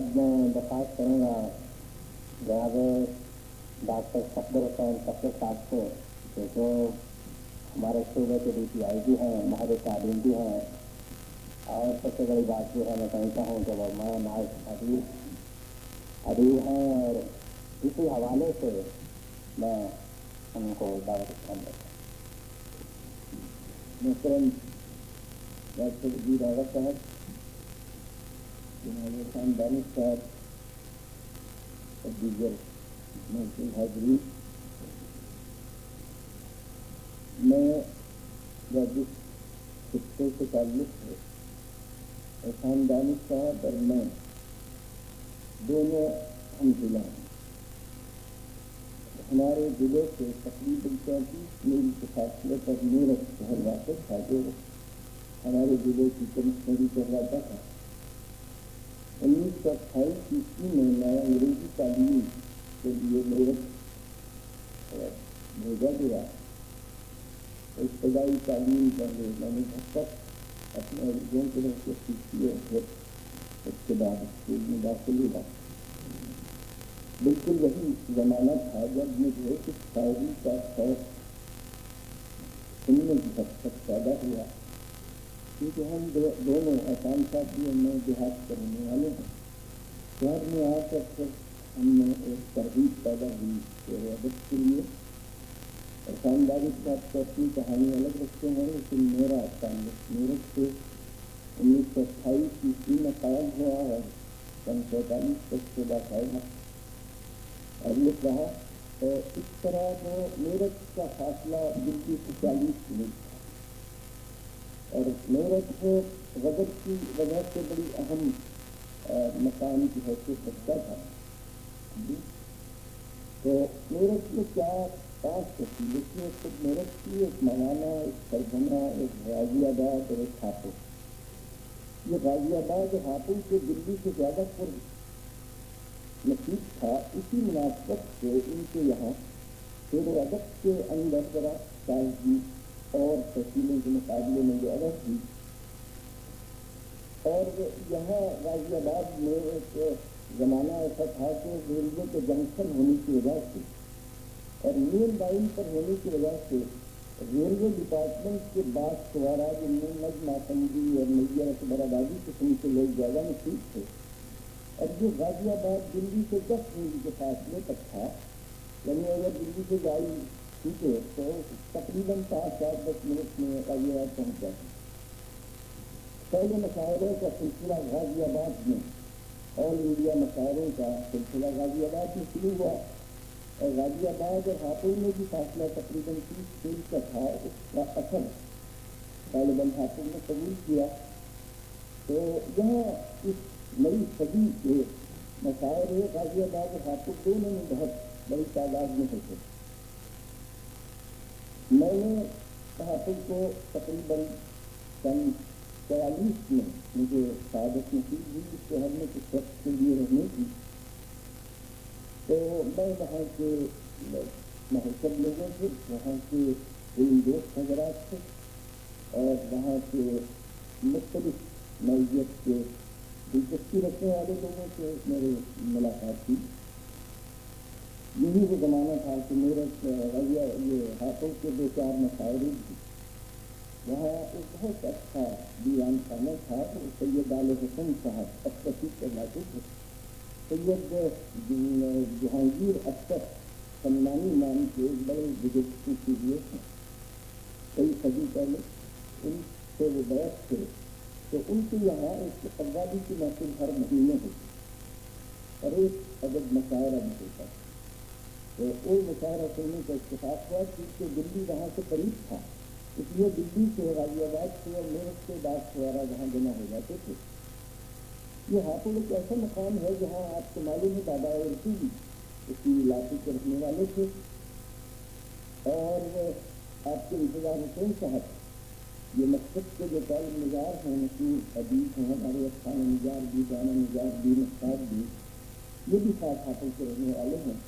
آج میں درخواست کروں گا جناب ڈاکٹر صفدر حسین صفدر صاحب سے کہ جو ہمارے صوبے کے DPIG ہیں، ماہر تعلیم بھی ہیں، اور سب سے بڑی بات یہ ہے میں سمجھتا ہوں کہ وہ ناز ادیب ہیں، اور اسی حوالے سے میں ان کو دعوت اسلام دیتا ہوں۔ محترم ڈاکٹر وزیر اعظم صاحب، جناب خان دانش صاحب اور دیگر محترم حاضرین، میں جس خطے سے تعلق ہے خان دانش صاحب اور میں دونوں ہم ضلع ہیں۔ ہمارے ضلع سے تقریباً 34 میل کے فاصلے پر میرٹھ شہر واقع تھا، جو ہمارے ضلع کی کمشنری کرواتا تھا۔ 1928 عیسوی میں میں انگریزی تعلیم کے لیے میرٹھ بھیجا گیا۔ ابتدائی تعلیم پہلے میں نے گھر تک اپنے عزیزوں کے لیے سیکھی اور پھر اس کے بعد اسکول میں داخل ہوا۔ بالکل وہی زمانہ تھا جب مجھے کچھ شاعری کا شوق سننے کی حد تک پیدا ہوا، کیونکہ ہم دونوں احسان صاحب بھی میں دیہات کے رہنے والے ہیں۔ شہر میں آ کر پھر ہم نے ایک ترغیب پیدا ہوئی شعر و ادب کے لیے۔ احسان دانش صاحب کو اپنی کہانی الگ رکھتے ہیں، لیکن میرا تعلق میرٹھ سے 1928 عیسوی میں قائم ہوا اور 1945 تک سے باقاعدہ اور لکھ رہا۔ اور اس طرح وہ میرٹھ کا فاصلہ دلی سے 40 میل تھا، اور میرٹھ کو غضب کی وجہ سے بڑی اہم مقام کی حیثیت رکھتا تھا۔ تو میرٹھ میں 4-5 تحصیلیں تھیں، خود میرٹھ کی ایک مولانا، ایک سرگنا، ایک غازی آباد اور ایک ہاپوڑ۔ یہ غازی آباد اور ہاپوڑ کے دلی سے زیادہ پر نصیب تھا، اسی مناسبت سے ان کے یہاں شعر و ادب کے اندر ذرا تازگی اور تحصیلوں کے مقابلے میں جو ادب تھی۔ اور یہاں غازی آباد میں ایک زمانہ ایسا تھا کہ ریلوے کے جنکشن ہونے کی وجہ سے اور مین لائن پر ہونے کی وجہ سے ریلوے ڈپارٹمنٹ کے بعض سوارا جن میں نجم آفندی اور میجر اکبر آبادی قسم کے لوگ زیادہ نصیب تھے، اور یہ غازی آباد دلی سے 10 میل کے فاصلے تک تھا۔ یعنی اگر دلی سے گاڑی چھوٹے تو تقریباً 5-10 منٹ میں غازی آباد پہنچ جاتی۔ پہلے مشاعرے کا سلسلہ غازی آباد میں، آل انڈیا مشاعروں کا سلسلہ غازی آباد میں شروع ہوا، اور غازی آباد اور ہاپوڑ میں بھی فاصلہ تقریباً 30 میل کا تھا۔ اس کا اثر طالباً ہاپوڑ نے قبول کیا۔ تو یہاں اس نئی صدی کے مشاعرے غازی آباد اور ہاپوڑ دونوں میں بہت بڑی تعداد میں ہوتے۔ میں نے ہاپوڑ کو تقریباً 44 میں مجھے سعادت نصیب ہوئی اس شہر میں کچھ وقت کے لیے رہنے کی۔ تو میں وہاں کے مہذب لوگوں سے، وہاں کے علم دوست حضرات سے اور وہاں کے مختلف نوعیت کے دلچسپی رکھنے والے لوگوں سے میری ملاقات کی۔ یہی وہ زمانہ تھا کہ میرٹھ یہ ہاپوڑ کے 2-4 مشاعرے بھی۔ وہاں ایک بہت اچھا دیوان خانہ تھا، وہ سید آل حسن صاحب اکبری کہلاتے تھے۔ سید جہانگیر اختر سمنانی نام کے ایک بڑے بزرگ صوفی ہوئے ہیں، کئی صدی پہلے ان سے وہ بیعت تھے۔ تو ان کے یہاں ایک قوالی کی محفل ہر مہینے ہوتی اور ایک ادب مشاعرہ بھی ہوتا تھا۔ تو وہ مشاعرہ سننے کا اتفاق ہوا، کیونکہ دلی وہاں سے قریب تھا، اس لیے دلی سے غازی آباد سے اور میرٹھ سے بعض سوارا وہاں جمع ہو جاتے تھے۔ یہ ہاپوڑ ایک ایسا مقام ہے جہاں آپ کو معلوم ہے بابا عرفی اسی علاقے کے رہنے والے تھے، اور آپ کے انتظار حسین صاحب یہ مقصد کے جو طالب نگار ہیں، مشہور ادیب ہیں ہمارے، افسانہ نگار بھی، گانا نگار بھی، نقاد بھی، یہ بھی خاص ہاپوڑ کے رہنے والے ہیں۔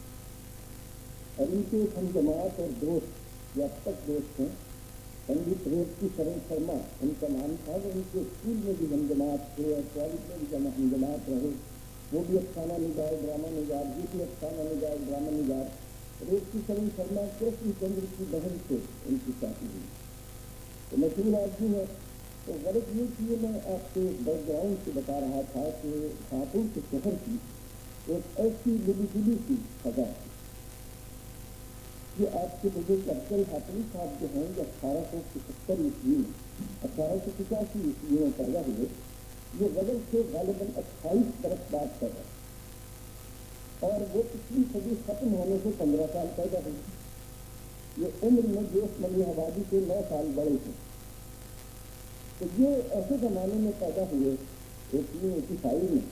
اور ان کے ہم جماعت اور دوست یا اب تک دوست ہیں پنڈت ریوتی شرن شرما ان کا نام تھا۔ وہ ان کے اسکول میں بھی ہم جماعت تھے اور کالج میں بھی ہم جماعت رہے۔ وہ بھی افسانہ نگار ڈرامہ نگار، یہ بھی افسانہ نگار ڈرامہ نگار، ریشمی سرن شرما کرشن چندر کی بہن سے ان کی شادی ہوئی، تو مشہور آدمی ہے۔ تو غرض یہ کہ میں آپ کو بیک گراؤنڈ سے بتا رہا تھا کہ خاتون کے شہر کی ایک ایسی ملی جلی سی فضا ہے کہ آپ کے بزرگ افضل حاتمی صاحب جو ہیں یہ 1875 عیسوی میں 1885 عیسوی میں پیدا ہوئے، یہ غزل سے غالباً 28 برس بعد پیدا، اور وہ پچھلی صدی ختم ہونے سے 15 سال پیدا ہوئی، یہ عمر میں جوش ملی آبادی کے 9 سال بڑے تھے۔ تو یہ ایسے زمانے میں پیدا ہوئے 1885 میں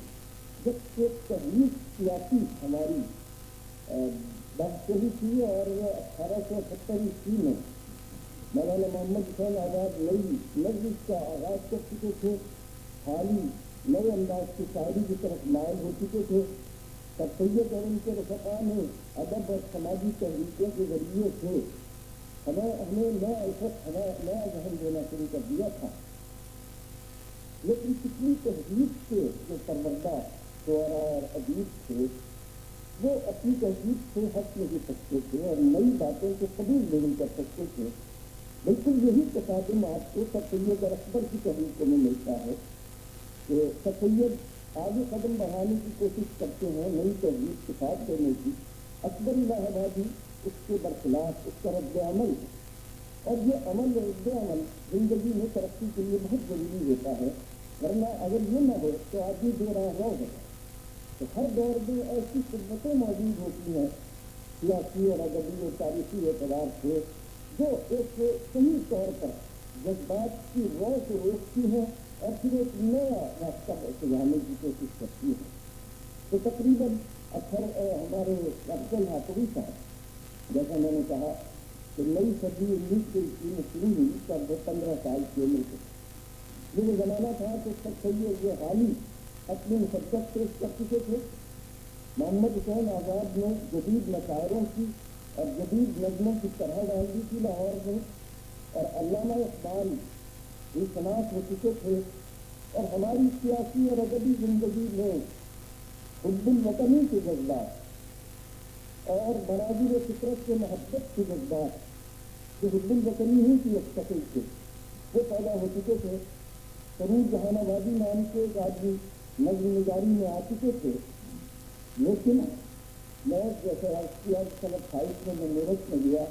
جب کہ تحریک سیاسی ہماری بحث رہی تھی، اور وہ 1870 عیسوی میں مولانا محمد حسین آزاد نئی مجلس کا آغاز کر چکے تھے، حالی نئے انداز کی شاعری کی طرف مائل ہو چکے تھے۔ سر سید اور ان کے رفقا نے ادب اور سماجی تحریکوں کے ذریعے سے ہمیں نیا الفت، ہمیں نیا ذہن دینا شروع کر دیا تھا، لیکن پچھلی تہذیب سے جو پروردہ شعراء اور ادیب تھے وہ اپنی تہذیب سے ہٹ نہیں سکتے تھے اور نئی باتوں کو قبول نہیں کر سکتے تھے۔ بالکل یہی تصادم آپ کو سر سید اور اکبر کی تحریکوں میں ملتا ہے کہ سر سید آگے قدم بڑھانے کی کوشش کرتے ہیں، نئی تہذیب کے ساتھ دینے کی، اکبر الہ آبادی اس کے برخلاف، اس کا رد عمل ہے، اور یہ عمل رد عمل زندگی میں ترقی کے لیے بہت ضروری ہوتا ہے، ورنہ اگر یہ نہ ہو تو آدمی بے راہ رو ہوگا۔ تو ہر دور میں ایسی قوتیں موجود ہوتی ہیں سیاسی اور ادبی اور تاریخی اعتبار سے جو ایک صحیح طور پر جذبات کی رو کو روکتی ہیں اور پھر ایک نیا راستہ سجانے کی کوشش کرتی ہے۔ تو تقریباً ہمارے افضل حاتمی صاحب، جیسا میں نے کہا کہ نئی صدی 19 میں شروع ہوئی تب وہ 15 سال کی عمر تھے۔ یہ وہ زمانہ تھا کہ سب سید یہ حالی اپنی مصدق پیش کر چکے تھے، محمد حسین آزاد نے جدید مشاعروں کی اور جدید نظموں کی طرح ڈالی تھی لاہور میں، اور علامہ اقبال بھی شناخت ہو چکے تھے، اور ہماری سیاسی اور ادبی زندگی میں حب الوطنی کے جذبات اور مناظر فطرت سے محبت کے جذبات جو حب الوطنی ہی کی ایک شکل تھے وہ پیدا ہو چکے تھے۔ سرور جہان آبادی نام کے ایک آدمی نظم نگاری میں آ چکے تھے، لیکن میں جیسے سنت 28 میں میرٹھ میں گیا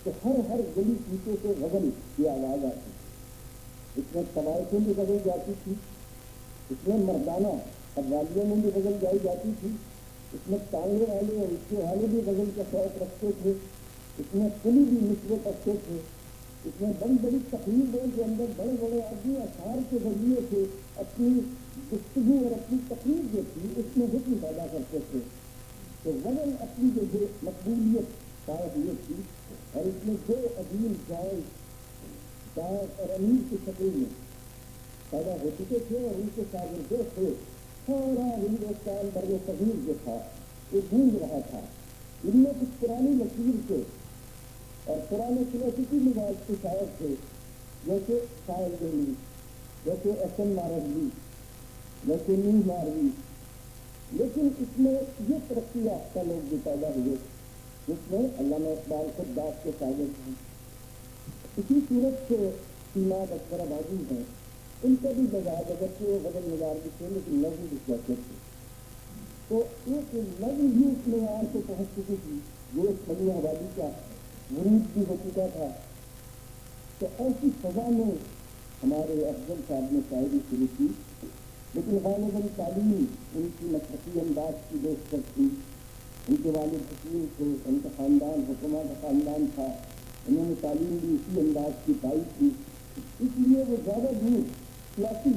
تو ہر گلی کوچے سے غزل کی آواز آتی تھی، اس میں قوائفیں بھی غزل جاتی تھی، اس میں مردانہ قوالیوں میں بھی غزل گائی جاتی تھی، اس میں ٹانگے والے اور رکشے والے بھی غزل کا شوق رکھتے تھے، اس میں کلی بھی نسبے کرتے تھے، اس میں بڑی بڑی تقریریں کے اندر بڑے بڑے آدمی اشعار کے ذریعے سے اپنی گفتگو اور اپنی تقریر جو تھی اس میں حکم پیدا کرتے تھے۔ تو غزل اپنی جو مقبولیت شاید یہ تھی، اور اس میں دو عظیم شاعر اور امیر کی شکل میں پیدا ہو چکے تھے، اور ان کے شاگردوں سے سارا ہندوستان بر صغیر جو تھا وہ گونج رہا تھا۔ ان میں کچھ پرانی لکیر سے اور پرانے کلاسیکی مزاج کے شاعر تھے، جیسے سائل دہلی، جیسے ایس این نارنگی، جیسے نیل ماروی، لیکن اس میں یہ ترقی یافتہ لوگ بھی پیدا ہوئے جس میں علامہ اقبال خود داس کے شاگرد ہیں، اسی صورت سے سیماد اکبر آبادی ہیں، ان کا بھی مزاج اگرچہ وہ غزل نگار بھی تھے لیکن نظم بھی کرتے تھے، تو ایک نظم بھی اس میں آن سے پہنچ چکی تھی جو ایک بڑی آبادی کا ورود بھی ہو چکا تھا۔ تو ایسی فضا میں ہمارے افضل صاحب نے شاعری شروع کی، لیکن غالباً تعلیمی ان کی مشرقی انداز کی بیشتر تھی، ان کے والد حکیم تھے، ان کا خاندان حکومت کا خاندان تھا، انہوں نے تعلیم بھی اسی انداز کی پائی تھی، اس لیے وہ زیادہ دور سیاسی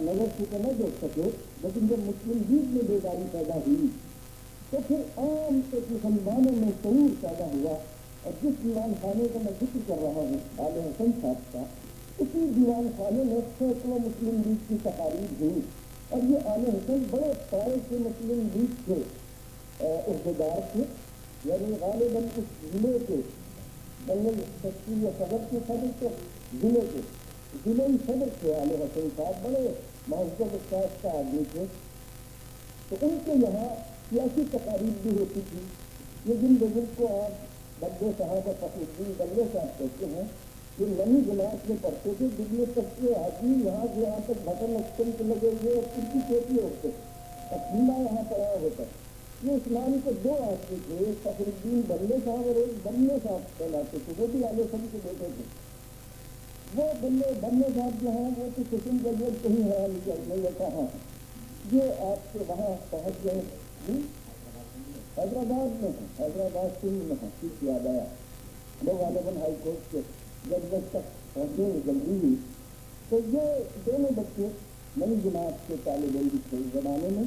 نظر سے تو نہ دیکھ سکے، لیکن جب مسلم لیگ میں بیداری پیدا ہوئی تو پھر عام ایک مسلمانوں میں شعور پیدا ہوا، اور جس دیوان خانے کا میں ذکر کر رہا ہوں آل حسن صاحب کا، اسی دیوان خانے میں سینکڑوں مسلم لیگ کی تقاریر ہوئی، اور یہ آل حسن بڑے پائے سے مسلم لیگ کے عہدیدار تھے، یعنی غالباً اس ضلع کے جنرل سیکرٹری یا صدر کے صدر کے ضلعی صدر تھے آل حسن صاحب، بڑے معزز شائستہ آدمی تھے۔ تو ان کے یہاں سیاسی تقاریب بھی ہوتی تھی. یہ جن بزرگ کو آپ بلے صاحب اور فخر الدین بلے صاحب کہتے ہیں، یہ نئی جماعت میں پڑھتے تھے، دلی تک کے حاجی یہاں سے یہاں تک بٹن اسٹمپ لگے ہوئے اور کرسی ٹوپی ہوتے اور کھیلا یہاں پڑا ہوتا. یہ اسلام کے دو آدمی تھے، فخر الدین بلے صاحب اور ایک بلے صاحب کہلاتے تھے، وہ بھی علیہ سبھی کے بیٹے تھے. وہ بلے صاحب جو ہیں وہ تو قسم کا یہ کہیں ہے نہیں ہے کہاں یہ آپ کے وہاں پہنچ گئے. حیدرآباد میں ہے، حیدرآباد سندھ میں ہے، ٹھیک یاد آیا. لوگ غالباً ہائی کورٹ کے جج تک پہنچے جلدی ہی. تو یہ دونوں بچے نئی جماعت کے طالب علم تھے اس زمانے میں.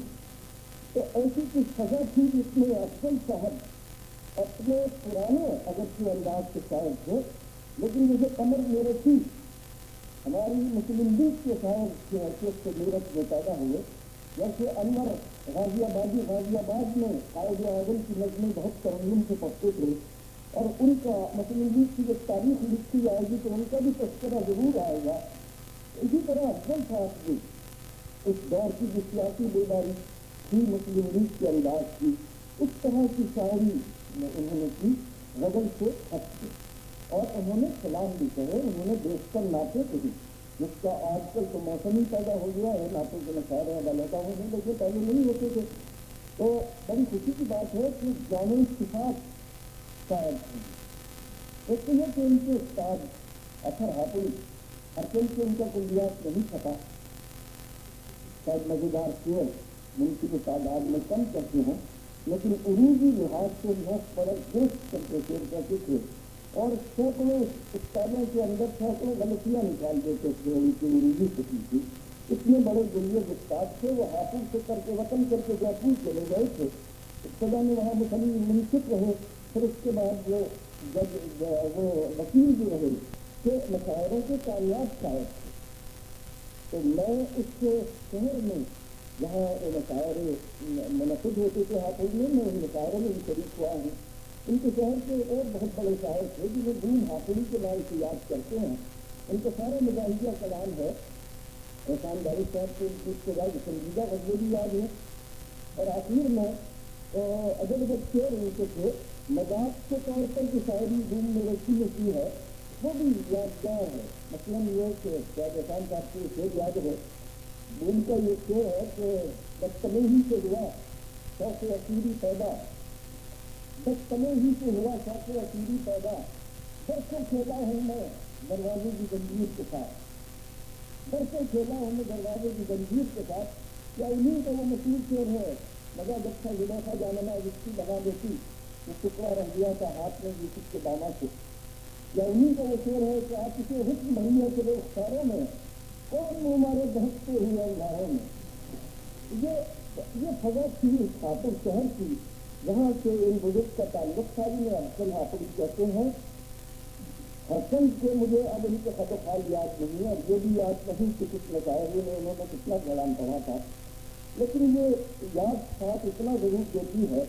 تو ایسی کچھ سزا تھی جس میں افضل صاحب اپنے پرانے اگرچہ انداز کے شاعر تھے، لیکن جیسے قمر میرٹھی ہماری مسلم لیگ کے شاعر کی حیثیت سے میرٹھ میں پیدا ہوئے، جیسے انور غازی آباد میں قائد اعظم کی نظمیں بہت ترمیم سے پڑھتے تھے اور ان کا مسلم لیگ کی جب تاریخ لکھی جائے گی تو ان کا بھی تذکرہ ضرور آئے گا. اسی طرح افضل صاحب بھی اس دور کی جو سیاسی بیداری تھی مسلم لیگ کے انداز کی، اس طرح کی شاعری انہوں نے کی، غزل سے ہٹ کے. اور انہوں نے سلام بھی کہے، انہوں نے بیشتر نعتیں کہی، جس کا آج کل تو موسم ہی پیدا ہو گیا ہے، نعتوں کے مشاعرے غلطہ ہونے لگے، پہلے نہیں ہوتے تھے. تو بڑی خوشی کی بات ہے کہ جامع صفات شاعر تھے. ایک تو یہ کہ ان کے استاد اثر حاصل ہر کوئی سے ان کا کلیات نہیں چھپا، شاید مزیدار شعر منصب تعداد میں کم کرتے ہیں، لیکن عروجی لحاظ سے بہت بڑا درست کرتے شعر کرتے تھے اور سینکڑوں استادوں کے اندر سینکڑوں غلطیاں نکال دیتے تھے. ان کی عروجی سکی تھی. اتنے بڑے دنیا استاد تھے. وہ حافظ سے کر کے وطن کر کے جے پور چلے گئے تھے، ابتدا میں وہاں مسلم منصف رہے، پھر اس کے بعد وہ جج وہ وکیل بھی رہے کہ مشاعروں کے کامیاب شاعر تھے. تو میں اس کے شہر میں جہاں مشاعرے منعقد ہوتے تھے حافظ میں ان مشاعروں میں بھی شریک ہوا ہوں. ان کے شہر کے اور بہت بڑے شاعر تھے جنہیں بوم حافظی کے نام سے یاد کرتے ہیں. ان کا سارا مزاحیہ کلام ہے. احسان داری صاحب کے اس کے بعد سنجیدہ غزلیں بھی یاد ہیں. اور آخر میں اگر شعر ان کے تھے مذاق کے طور پر جو شاعری بوم میں رکھی ہوتی ہے وہ بھی یادگار ہے. مثلاً یہ کہ احسان صاحب کو شعر یاد ہے، بوم کا یہ شعر ہے کہ بچپنے ہی سے ہوا شوق اسیری پیدا، بچپنے ہی سے ہوا شوق اسیری پیدا، برسوں کھیلا ہوں میں دروازے کی زنجیر کے ساتھ، برسوں کھیلا ہوں میں دروازے کی زنجیر کے ساتھ. کیا انہیں کا وہ مشہور شعر ہے، لگا جب تھا زلیخا جاننا جس کی لگا دیتی، وہ ٹکڑا رہ گیا تھا ہاتھ میں یوسف کے دانا سے. یا انہیں کا وہ شعر ہے کہ آپ اسے حکم نہیں ہے کہ وہ اختاروں میں کون ہمارے بہتتے ہوئے اندھاروں میں. یہ فضا تھی اس خاطر شہر کی جہاں سے ان بزرگ کا تعلق تھا. جنہیں افضل حافظ کہتے ہیں. حسن کے مجھے اب ان کے خط و خال یاد نہیں ہے اور یہ بھی یاد نہیں کہ کس مشاعرے میں انہوں نے کتنا کلام پڑھا تھا، لیکن یہ یاد ساتھ اتنا ضرور دیتی ہے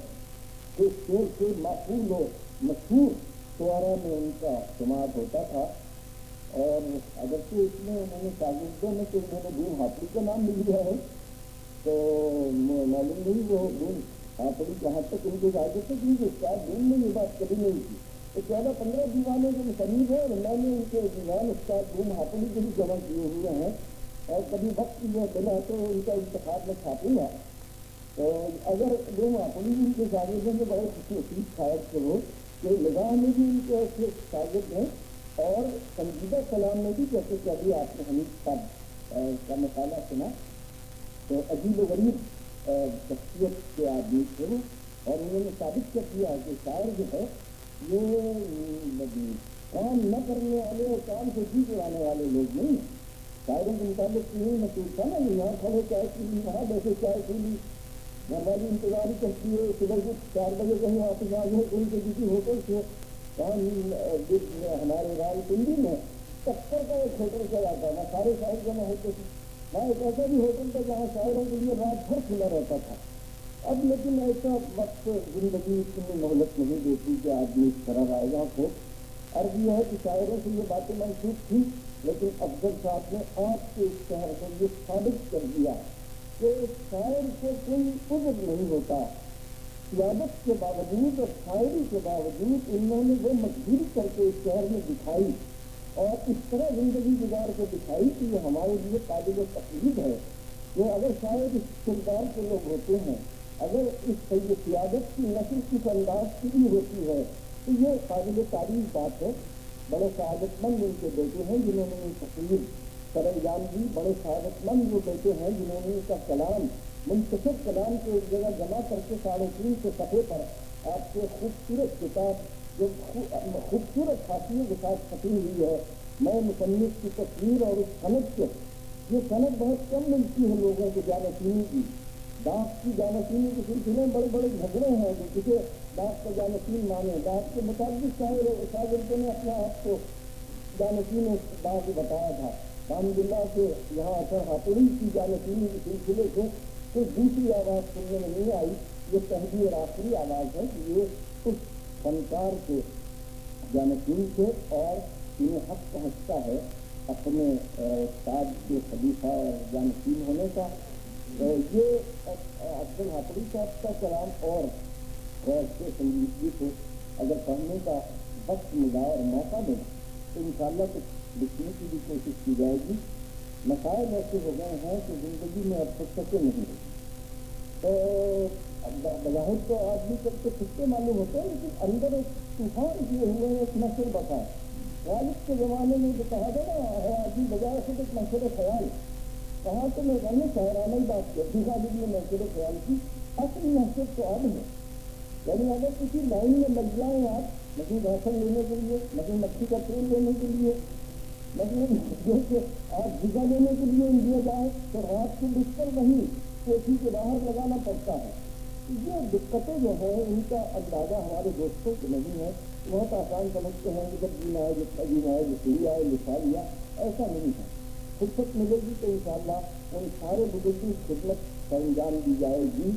کہ شعر سے معقول و مشہور شعراء میں ان کا شمار ہوتا تھا. اور اگرچہ اس میں انہوں نے شاگردوں میں تو انہوں نے بوم حافظ کا نام بھی لیا ہے، تو معلوم نہیں وہ بوم حافظ جہاں تک ان کے شاگرد تھے کیونکہ استاد بوم میں یہ بات کبھی نہیں تھی. تو 14-15 دیوانے جو مصنف ہیں اور میں نے ان کے دیوان استاد بوم حافظ کے بھی جمع کیے ہوئے ہیں اور کبھی وقت یہ بنا تو ان کا انتخاب میں چھاپوں گا. تو اگر بوم حافظ ان کے شاگردوں میں بڑے خصوصی شاعر تھے وہ کہ نگاہ میں بھی ان کے ایسے شاگرد ہیں اور سنجیدہ کلام میں بھی، جیسے کہ ابھی آپ نے حمید صاحب کا مقالہ سنا تو عجیب و غریب شخصیت کے آدمی تھے وہ، اور انہوں نے ثابت کر دیا کہ شاعر جو ہے یہ کام نہ کرنے والے اور کام سے جی اڑانے والے لوگ نہیں ہیں. شاعروں کے مطابق یہی محسوس تھا نا، یہاں کھڑے چائے پی لی، وہاں بیٹھے چائے پی لی، گھر والی انتظار ہی کرتی ہے صبح کو 4 بجے کہیں واپس آ گئے کوئی کے کسی ہوٹل سے ہمارے رائے پنڈی میں 70 کا ایک ہوٹل چلا تھا. وہاں سارے شاعر جمع ہوتے تھے. وہاں ایک ایسا بھی ہوٹل تھا جہاں شاعروں کے لیے رات بھر کھلا رہتا تھا. اب لیکن ایسا وقت زندگی اتنی مہلت نہیں دیتی کہ آدمی اس طرح آئے گا ہو. عرض یہ ہے کہ شاعروں سے یہ باتیں منسوخ تھی، لیکن افضل صاحب نے آپ کے اس شہر میں یہ ثابت کر دیا کہ شاعر کو کوئی عذر نہیں ہوتا، قیادت کے باوجود اور شاعری کے باوجود انہوں نے وہ مجبوری کر کے اس شہر میں دکھائی اور اس طرح زندگی گزار کے دکھائی کہ یہ ہمارے لیے قابل تقلید ہے کہ اگر شاید اس کردار کے لوگ ہوتے ہیں، اگر اس قیادت کی نسل کس انداز کی بھی ہوتی ہے تو یہ قابل تعریف بات ہے۔ بڑے سعادت مند ان کے بیٹے ہیں جنہوں نے تقریر سر انجام دی، بڑے سعادت مند وہ بیٹے ہیں جنہوں نے اس کا کلام منتخب کلام کو ایک جگہ جمع کر کے 350 صفحے پر آپ کے خوبصورت کتاب جو خوبصورت خاصیوں کے ساتھ چھپی ہوئی ہے، میں مصنف کی تصویر اور اس صنعت سے، یہ صنعت بہت کم ملتی ہے لوگوں کو جانشینی کی، ڈاک کی جانشینی کے سلسلے میں بڑے بڑے جھگڑے ہیں کہ کسے ڈاک کا جانشین مانے۔ ڈاک کے مطابق شاگردوں نے اپنے آپ کو جانشین ڈاک بتایا تھا، الحمد للہ سے یہاں اثر ہاتھوڑی کی جانشینی کے سلسلے سے کوئی دوسری آواز سننے میں نہیں آئی۔ یہ پہلی اور آخری آواز ہے کہ یہ اس فنکار کے جانشین سے اور انہیں حق پہنچتا ہے اپنے استاد کے خلیفہ اور جانشین ہونے کا۔ یہ عبدالحاقی صاحب کا کلام اور غور سے سنجیدگی سے اگر پڑھنے کا وقت ملا اور موقع ملا تو انشاءاللہ کچھ لکھنے کی بھی کوشش کی جائے گی۔ مسائل ایسے ہو گئے ہیں کہ زندگی میں اب فرصتیں نہیں ہوتی، تو بظاہر تو آدمی سب کے خطے معلوم ہوتے ہیں لیکن اندر ایک طوفان کیے ہوئے ایک نشر بتا ہے۔ غالب کے زمانے میں جو کہا تھا نا ہے آدمی بجائے خود ایک نشر خیال، کہاں تو میں نے شاعرانہ ہی بات کی، غالب نے نشر خیال کی، اصل نشر تو اب ہے۔ یعنی اگر کسی لائن میں لگ جائیں آپ، مثلاً راشن لینے کے لیے، مثلاً مچھلی کا تیل لینے کے لیے، مثلاً جو کہ آپ غذا لینے کے لیے انڈیا جائیں تو رات کے بستر نہیں کوٹھی کے باہر لگانا پڑتا ہے۔ یہ دقتیں جو ہیں ان کا اندازہ ہمارے دوستوں کو نہیں ہے، بہت آسان سمجھتے ہیں کہ جب جینا ہے جتنا جینا ہے جسری آئے لکھا لیا، ایسا نہیں ہے۔ فرصت ملے گی تو انشاءاللہ ان سارے بزرگوں کی خدمت کا انجام دی جائے گی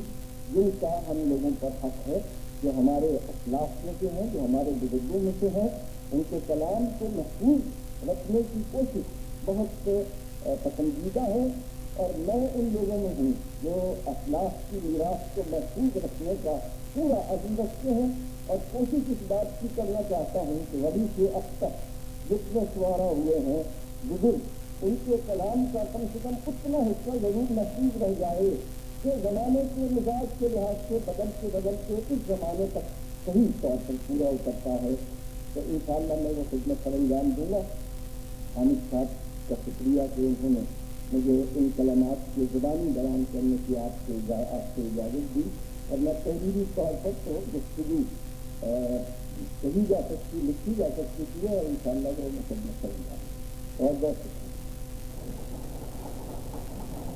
جن کا ہم لوگوں پر حق ہے، جو ہمارے اسلاف میں سے ہیں، جو ہمارے بزرگوں میں سے ہیں۔ ان کے کلام کو محفوظ رکھنے کی کوشش بہت پسندیدہ ہے، اور میں ان لوگوں میں ہوں جو اسلاف کی میراث کو محفوظ رکھنے کا پورا عزم رکھتے ہیں، اور کوشش اس بات کی کرنا چاہتا ہوں کہ ولی سے اب تک جتنے سوارا ہوئے ہیں بزرگ، ان کے کلام کا کم سے کم اتنا حصہ ضرور محفوظ رہ جائے کہ زمانے کے مزاج کے لحاظ سے بدلتے اس زمانے تک صحیح طور پر پورا اترتا ہے۔ تو انشاءاللہ میں وہ خدمت پر انجام دوں گا۔ حامد صاحب کا شکریہ کہ انہوں نے مجھے ان کلمات کے زبانی بیان کرنے کی آپ سے اجازت دی، اور میں تحریری طور پر تو گفتگو کہی جا سکتی، لکھی جا سکتی تھی، اور انشاءاللہ وہ میں خدمت کروں گا۔ اور بہت